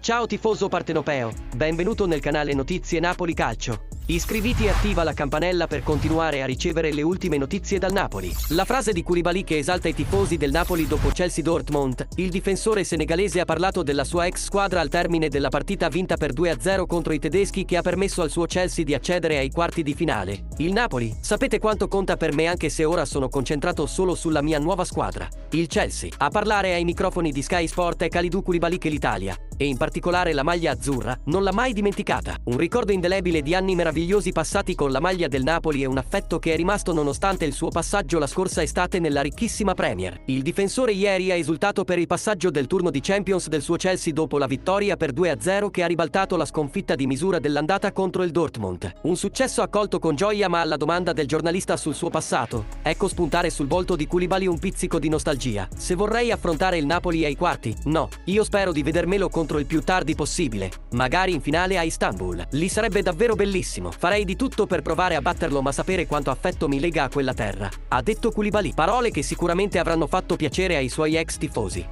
Ciao tifoso partenopeo, benvenuto nel canale Notizie Napoli Calcio. Iscriviti e attiva la campanella per continuare a ricevere le ultime notizie dal Napoli. La frase di Koulibaly che esalta i tifosi del Napoli dopo Chelsea-Dortmund. Il difensore senegalese ha parlato della sua ex squadra al termine della partita vinta per 2-0 contro i tedeschi che ha permesso al suo Chelsea di accedere ai quarti di finale. Il Napoli, sapete quanto conta per me anche se ora sono concentrato solo sulla mia nuova squadra. Il Chelsea. A parlare ai microfoni di Sky Sport è Kalidou Koulibaly che l'Italia, e in particolare la maglia azzurra, non l'ha mai dimenticata. Un ricordo indelebile di anni meravigliosi passati con la maglia del Napoli e un affetto che è rimasto nonostante il suo passaggio la scorsa estate nella ricchissima Premier. Il difensore ieri ha esultato per il passaggio del turno di Champions del suo Chelsea dopo la vittoria per 2-0 che ha ribaltato la sconfitta di misura dell'andata contro il Dortmund. Un successo accolto con gioia, ma alla domanda del giornalista sul suo passato, ecco spuntare sul volto di Koulibaly un pizzico di nostalgia. Se vorrei affrontare il Napoli ai quarti? No, io spero di vedermelo contro il più tardi possibile, magari in finale a Istanbul. Lì sarebbe davvero bellissimo. Farei di tutto per provare a batterlo, ma sapere quanto affetto mi lega a quella terra, ha detto Koulibaly. Parole che sicuramente avranno fatto piacere ai suoi ex tifosi.